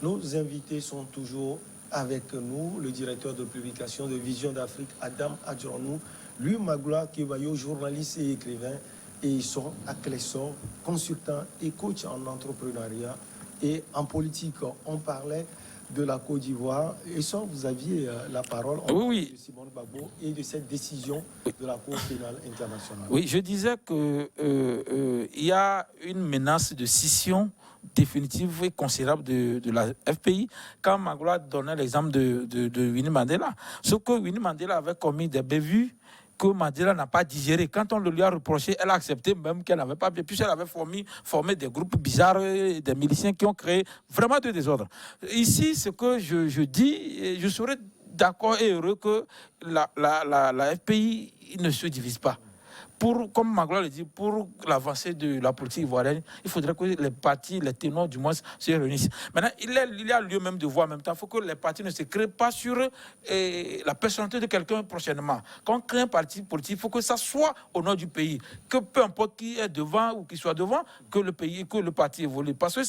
Nos invités sont toujours avec nous, le directeur de publication de Vision d'Afrique, Adam Adjornou, lui, Magloire Kebayo, journaliste et écrivain, et ils sont à Clessor, consultants et coach en entrepreneuriat et en politique. On parlait de la Côte d'Ivoire. Et ça, vous aviez la parole de Simone Gbagbo et de cette décision de la Cour pénale internationale. Oui, je disais qu'il y a une menace de scission définitive et considérable de la FPI quand Magloire donnait l'exemple de Winnie Mandela. Sauf que Winnie Mandela avait commis des bévues que Mandela n'a pas digéré. Quand on le lui a reproché, elle a accepté même qu'elle n'avait pas bien, puisqu'elle avait formé des groupes bizarres, des miliciens qui ont créé vraiment de désordre. Ici, ce que je dis, je serais d'accord et heureux que la FPI ne se divise pas. Comme Magloire le dit, pour l'avancée de la politique ivoirienne, il faudrait que les partis, les ténors du moins, se réunissent. Maintenant, il y a lieu même de voir en même temps. Il faut que les partis ne se créent pas sur la personnalité de quelqu'un prochainement. Quand on crée un parti politique, il faut que ça soit au nom du pays. Que peu importe qui est devant ou qui soit devant, que le parti évolue. Parce que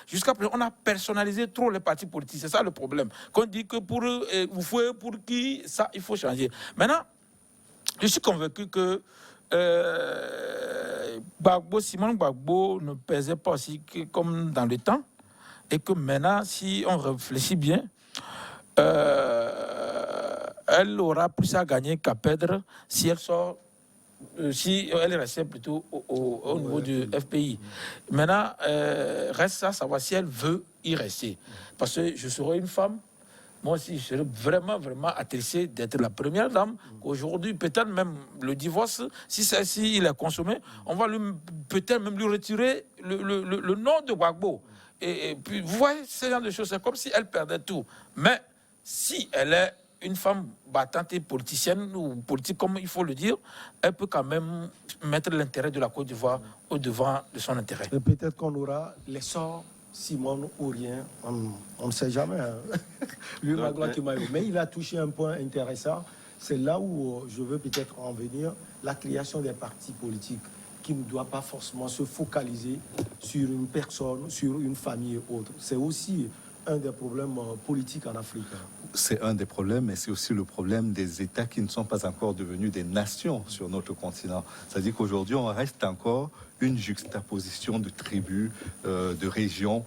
jusqu'à présent, on a personnalisé trop les partis politiques. C'est ça le problème. Qu'on dit que pour qui, ça, il faut changer. Maintenant, je suis convaincu que Simone Gbagbo ne pesait pas aussi comme dans le temps et que maintenant, si on réfléchit bien, elle aura plus à gagner qu'à perdre si elle sort, si elle restait plutôt au niveau du FPI. Maintenant, reste à savoir si elle veut y rester. Parce que je serai une femme. Moi aussi, je serais vraiment, vraiment attristé d'être la première dame. Aujourd'hui, peut-être même le divorce, si il est consommé, on va peut-être même lui retirer le nom de Gbagbo. Et puis, vous voyez, ce genre de choses, c'est comme si elle perdait tout. Mais si elle est une femme battante et politicienne, ou politique comme il faut le dire, elle peut quand même mettre l'intérêt de la Côte d'Ivoire au devant de son intérêt. Et peut-être qu'on aura l'essor Simone ou rien, on ne sait jamais. Hein. Mais il a touché un point intéressant. C'est là où je veux peut-être en venir. La création des partis politiques qui ne doit pas forcément se focaliser sur une personne, sur une famille et autres. C'est aussi un des problèmes politiques en Afrique. C'est un des problèmes, mais c'est aussi le problème des États qui ne sont pas encore devenus des nations sur notre continent. C'est-à-dire qu'aujourd'hui, on reste encore une juxtaposition de tribus, de régions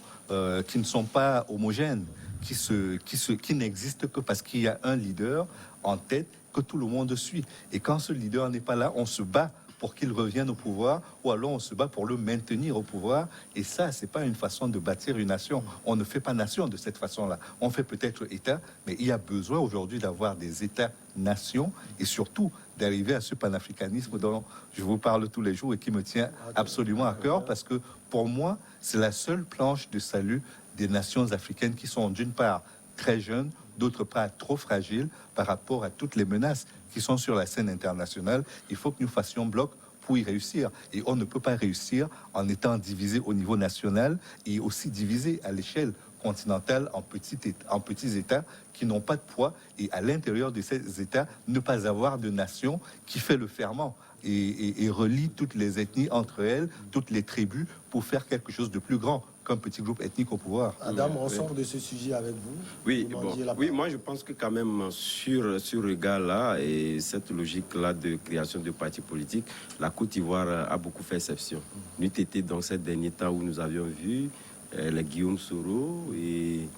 qui ne sont pas homogènes, qui n'existent que parce qu'il y a un leader en tête que tout le monde suit. Et quand ce leader n'est pas là, on se bat pour qu'il revienne au pouvoir, ou alors on se bat pour le maintenir au pouvoir. Et ça, c'est pas une façon de bâtir une nation. On ne fait pas nation de cette façon-là. On fait peut-être État, mais il y a besoin aujourd'hui d'avoir des États-nations et surtout d'arriver à ce panafricanisme dont je vous parle tous les jours et qui me tient absolument à cœur, parce que pour moi, c'est la seule planche de salut des nations africaines qui sont d'une part très jeunes, d'autre part trop fragiles par rapport à toutes les menaces qui sont sur la scène internationale. Il faut que nous fassions bloc pour y réussir. Et on ne peut pas réussir en étant divisé au niveau national et aussi divisé à l'échelle continentale en petits États qui n'ont pas de poids, et à l'intérieur de ces États, ne pas avoir de nation qui fait le ferment et relie toutes les ethnies entre elles, toutes les tribus, pour faire quelque chose de plus grand qu'un petit groupe ethnique au pouvoir. Adam, on sort de ce sujet avec vous. Oui, moi je pense que quand même sur ce regard-là et cette logique-là de création de partis politiques, la Côte d'Ivoire a beaucoup fait exception. Nous étions dans ces derniers temps où nous avions vu les Guillaume Soro et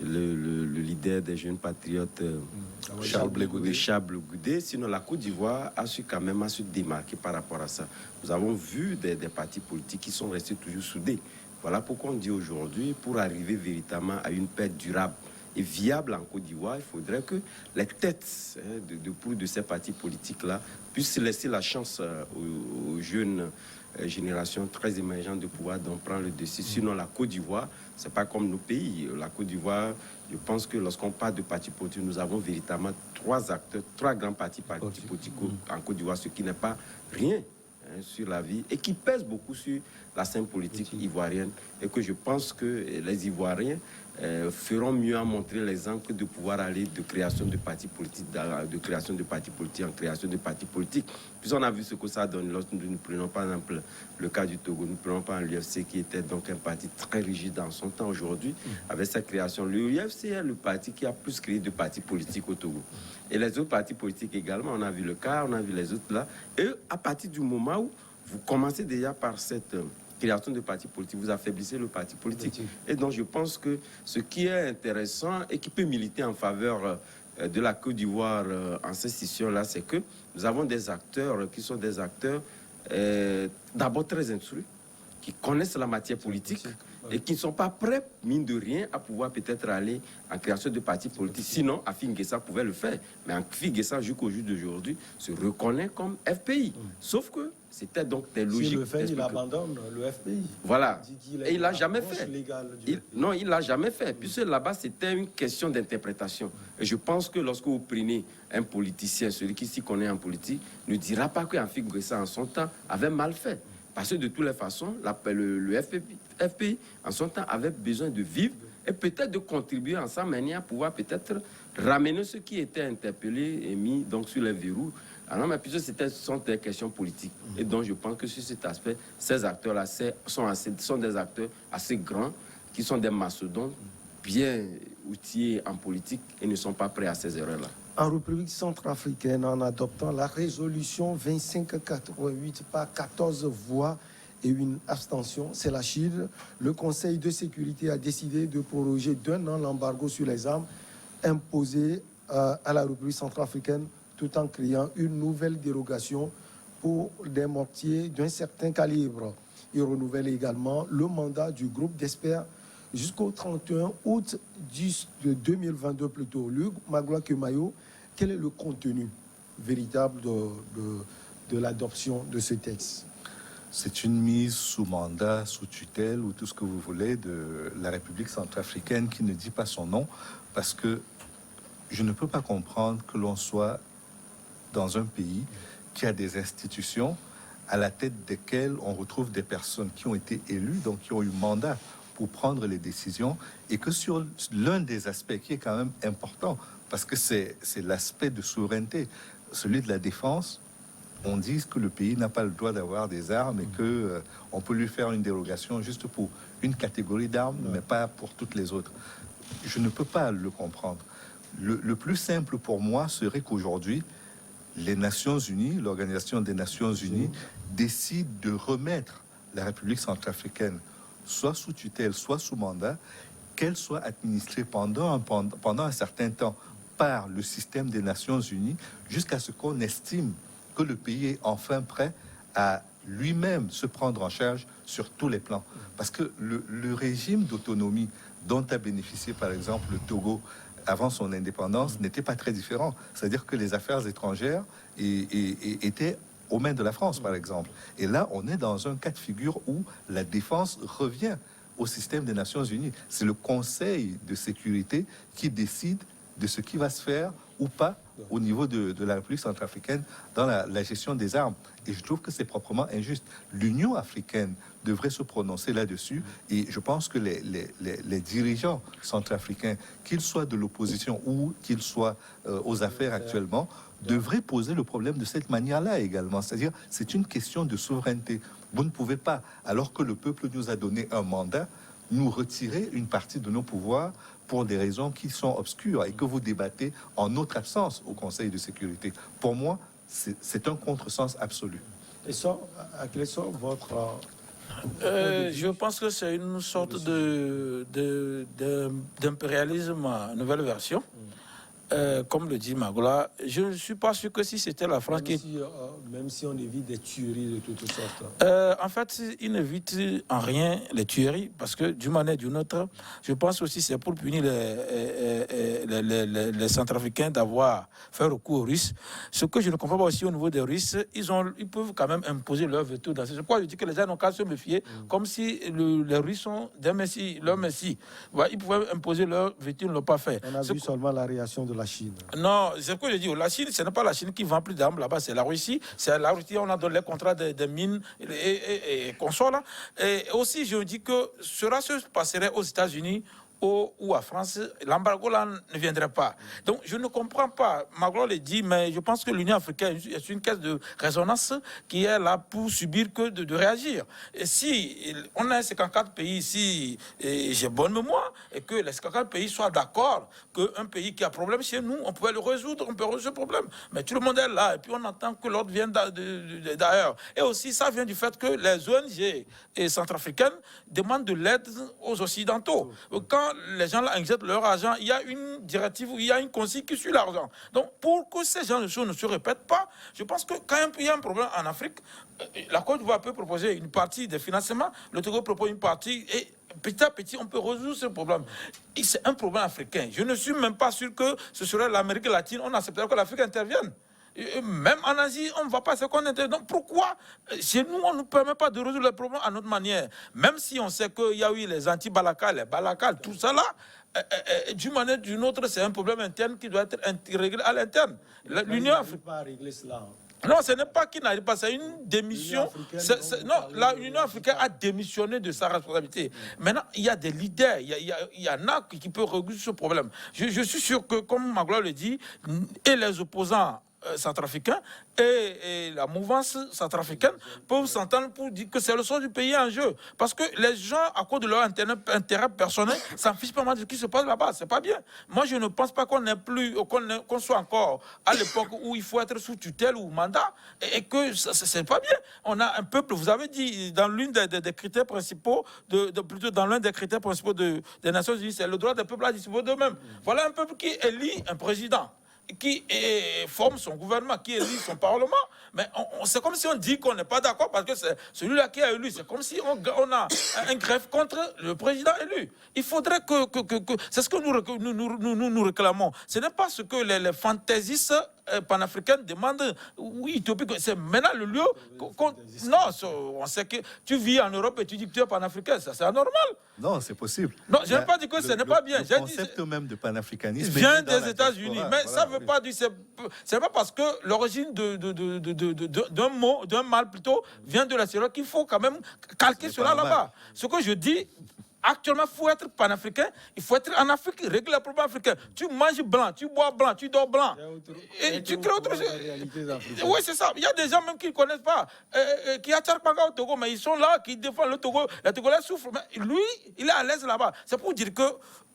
le leader des jeunes patriotes, Charles Blé Goudé. Sinon, la Côte d'Ivoire a su quand même se démarquer par rapport à ça. Nous avons vu des partis politiques qui sont restés toujours soudés. Voilà pourquoi on dit aujourd'hui, pour arriver véritablement à une paix durable et viable en Côte d'Ivoire, il faudrait que les têtes de ces partis politiques-là puissent laisser la chance aux jeunes générations très émergentes de pouvoir d'en prendre le dessus. Sinon, la Côte d'Ivoire, c'est pas comme nos pays. La Côte d'Ivoire, je pense que lorsqu'on parle de partis politiques, nous avons véritablement trois grands partis politiques en Côte d'Ivoire, ce qui n'est pas rien sur la vie et qui pèse beaucoup sur la scène politique ivoirienne, et que je pense que les Ivoiriens feront mieux à montrer l'exemple que de pouvoir aller de création de partis politiques, de création de partis politiques en création de partis politiques. Puisqu'on a vu ce que ça donne lorsque nous prenons par exemple le cas du Togo, nous prenons par l'UFC qui était donc un parti très rigide dans son temps. Aujourd'hui, avec sa création, l'UFC est le parti qui a plus créé de partis politiques au Togo. Et les autres partis politiques également, on a vu le cas, on a vu les autres là. Et à partir du moment où vous commencez déjà par cette création de partis politiques, vous affaiblissez le parti politique. Et donc je pense que ce qui est intéressant et qui peut militer en faveur de la Côte d'Ivoire en cette session-là, c'est que nous avons des acteurs qui sont des acteurs d'abord très instruits, qui connaissent la matière politique et qui ne sont pas prêts, mine de rien, à pouvoir peut-être aller en création de partis politiques. Sinon, Afin Guessa pouvait le faire. Mais Afin Guessa, jusqu'au jour d'aujourd'hui, se reconnaît comme FPI. Sauf que c'était donc des logiques. Si le fait, il abandonne le FPI. Voilà. Et il ne l'a jamais fait. Non, il ne l'a jamais fait. Mm. Puisque là-bas, c'était une question d'interprétation. Et je pense que lorsque vous prenez un politicien, celui qui s'y connaît en politique, ne dira pas qu'Afin Guessa, en son temps, avait mal fait. Parce que de toutes les façons, le FPI, en son temps, avait besoin de vivre et peut-être de contribuer en sa manière à pouvoir peut-être ramener ceux qui étaient interpellés et mis donc sur les verrous. Alors, mais puisque ce sont des questions politiques. Et donc, je pense que sur cet aspect, ces acteurs-là sont des acteurs assez grands, qui sont des mastodontes, bien outillés en politique et ne sont pas prêts à ces erreurs-là. En République centrafricaine, en adoptant la résolution 2588 par 14 voix et une abstention, c'est la Chine. Le Conseil de sécurité a décidé de proroger d'1 an l'embargo sur les armes imposé à la République centrafricaine, tout en créant une nouvelle dérogation pour des mortiers d'un certain calibre. Il renouvelle également le mandat du groupe d'experts jusqu'au 31 août de 2022 plutôt. Luc Magloire Kemayo, quel est le contenu véritable de l'adoption de ce texte? C'est une mise sous mandat, sous tutelle ou tout ce que vous voulez de la République centrafricaine qui ne dit pas son nom, parce que je ne peux pas comprendre que l'on soit dans un pays qui a des institutions à la tête desquelles on retrouve des personnes qui ont été élues, donc qui ont eu mandat pour prendre les décisions, et que sur l'un des aspects qui est quand même important, parce que c'est l'aspect de souveraineté, celui de la défense, on dit que le pays n'a pas le droit d'avoir des armes et que on peut lui faire une dérogation juste pour une catégorie d'armes, mais pas pour toutes les autres. Je ne peux pas le comprendre. Le plus simple pour moi serait qu'aujourd'hui, les Nations Unies, l'Organisation des Nations Unies, décide de remettre la République centrafricaine soit sous tutelle, soit sous mandat, qu'elle soit administrée pendant un certain temps par le système des Nations Unies, jusqu'à ce qu'on estime que le pays est enfin prêt à lui-même se prendre en charge sur tous les plans. Parce que le régime d'autonomie dont a bénéficié par exemple le Togo avant son indépendance n'était pas très différent. C'est-à-dire que les affaires étrangères étaient aux mains de la France, par exemple. Et là, on est dans un cas de figure où la défense revient au système des Nations Unies. C'est le Conseil de sécurité qui décide de ce qui va se faire ou pas au niveau de la République centrafricaine dans la gestion des armes. Et je trouve que c'est proprement injuste. L'Union africaine devrait se prononcer là-dessus, et je pense que les dirigeants centrafricains, qu'ils soient de l'opposition ou qu'ils soient aux affaires actuellement, devraient poser le problème de cette manière-là également. C'est-à-dire, c'est une question de souveraineté. Vous ne pouvez pas, alors que le peuple nous a donné un mandat, nous retirer une partie de nos pouvoirs pour des raisons qui sont obscures et que vous débattez en notre absence au Conseil de sécurité. Pour moi, c'est un contresens absolu. Et ça, à quel sort votre... Je pense que c'est une sorte d'impérialisme nouvelle version. Comme le dit Magloire, je ne suis pas sûr que si c'était la France même si on évite des tueries de toutes sortes. En fait, il n'évite en rien les tueries, parce que d'une manière ou d'une autre, je pense aussi que c'est pour punir les Centrafricains d'avoir fait recours aux Russes. Ce que je ne comprends pas aussi au niveau des Russes, ils peuvent quand même imposer leur veto dans ce. C'est pourquoi je dis que les gens n'ont qu'à se méfier, comme si les Russes sont des messies, leur messie. Ouais, ils pouvaient imposer leur veto, ils ne l'ont pas fait. On a vu seulement la réaction de la Chine. Non, c'est ce que je dis. La Chine, ce n'est pas la Chine qui vend plus d'armes là-bas, c'est la Russie. C'est la Russie, on a donné les contrats des mines et consorts là. Et aussi, je dis que cela se passerait aux États-Unis ou à France, l'embargo là ne viendrait pas. Donc je ne comprends pas. Macron le dit, mais je pense que l'Union africaine est une caisse de résonance qui est là pour subir que de réagir. Et si on a 54 pays ici, et j'ai bonne mémoire, et que les 54 pays soient d'accord qu'un pays qui a problème chez nous, on peut le résoudre, on peut résoudre ce problème. Mais tout le monde est là, et puis on entend que l'autre vient d'ailleurs. Et aussi, ça vient du fait que les ONG et centrafricaines demandent de l'aide aux Occidentaux. Quand les gens là injectent leur argent, il y a une directive, il y a une consigne qui suit l'argent. Donc, pour que ces gens de choses ne se répètent pas, je pense que quand il y a un problème en Afrique, la Côte d'Ivoire peut proposer une partie des financements, le Togo propose une partie, et petit à petit, on peut résoudre ce problème. C'est un problème africain. Je ne suis même pas sûr que ce serait l'Amérique latine, on accepterait que l'Afrique intervienne. Même en Asie, on ne va pas ce qu'on intervient. Donc pourquoi chez nous, on ne nous permet pas de résoudre les problèmes à notre manière? Même si on sait qu'il y a eu les anti-balakal, les balakal, tout ça là, d'une manière ou d'une autre, c'est un problème interne qui doit être réglé à l'interne. L'Union africaine. pas régler cela. Non, ce n'est pas qu'il n'arrive pas, c'est une démission. L'Union africaine a démissionné de sa responsabilité. Maintenant, il y a des leaders, il y en a qui peuvent résoudre ce problème. Je suis sûr que, comme Magloire le dit, et les opposants centrafricains et la mouvance centrafricaine peuvent s'entendre pour dire que c'est le sort du pays en jeu. Parce que les gens, à cause de leur intérêt personnel, s'en fichent pas mal de ce qui se passe là-bas. C'est pas bien. Moi, je ne pense pas qu'on qu'on soit encore à l'époque où il faut être sous tutelle ou mandat et que c'est pas bien. On a un peuple, vous avez dit, dans l'une des critères principaux, plutôt dans l'un des critères principaux des Nations Unies, c'est le droit des peuples à disposer d'eux-mêmes. Voilà un peuple qui élit un président, qui forme son gouvernement, qui élit son parlement. Mais c'est comme si on dit qu'on n'est pas d'accord parce que c'est celui-là qui a élu. C'est comme si on a un greffe contre le président élu. Il faudrait que c'est ce que nous réclamons. Ce n'est pas ce que les fantaisistes panafricaines demandent. Oui, c'est maintenant le lieu. Non, on sait que tu vis en Europe et tu dis que tu es panafricain. Ça, c'est anormal. Non, c'est possible. Non, je n'ai pas dit que ce n'est pas bien. Le concept même de panafricanisme vient des États-Unis. Mais ça ne veut pas dire. C'est pas parce que l'origine d'un mot, d'un mal plutôt, vient de la Sierra qu'il faut quand même calquer cela là-bas. Ce que je dis. Actuellement, il faut être panafricain, il faut être en Afrique, régler le problème africain. Tu manges blanc, tu bois blanc, tu dors blanc. Et tu crées autre chose. Oui, c'est ça. Il y a des gens même qui ne connaissent pas, qui ont Tcharkmaga au Togo, mais ils sont là, qui défendent le Togo. Les Togolais souffrent, mais lui, il est à l'aise là-bas. C'est pour dire que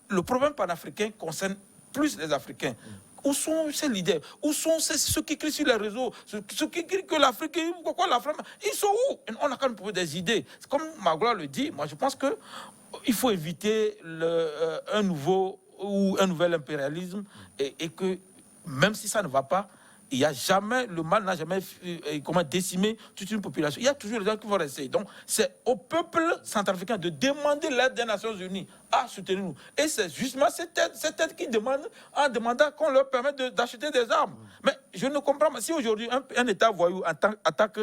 le problème panafricain concerne plus les Africains. Où sont ces leaders? Où sont ceux qui crient sur les réseaux? Ceux qui crient que l'Afrique, pourquoi l'Afrique? Ils sont où? On a quand même trouvé des idées. Comme Magloire le dit, moi je pense que il faut éviter un nouvel impérialisme et que même si ça ne va pas, il y a jamais, le mal n'a jamais décimé toute une population. Il y a toujours des gens qui vont rester. Donc, c'est au peuple centrafricain de demander l'aide des Nations Unies à soutenir nous. Et c'est justement cette aide qu'ils demandent en demandant qu'on leur permette d'acheter des armes. Mais je ne comprends pas. Si aujourd'hui un État voyou attaque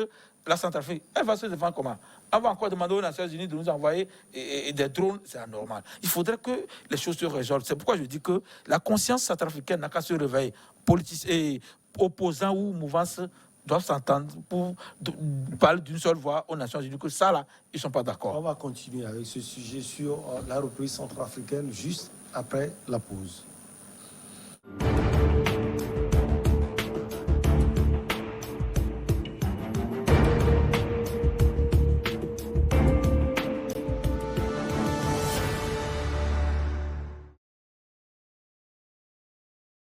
la Centrafrique, elle va se défendre comment? On va encore demander aux Nations Unies de nous envoyer des drones, c'est anormal. Il faudrait que les choses se résolvent. C'est pourquoi je dis que la conscience centrafricaine n'a qu'à se réveiller. Politiciens, opposants ou mouvances doivent s'entendre pour parler d'une seule voix aux Nations Unies. Que ça, là, ils ne sont pas d'accord. On va continuer avec ce sujet sur la reprise centrafricaine juste après la pause.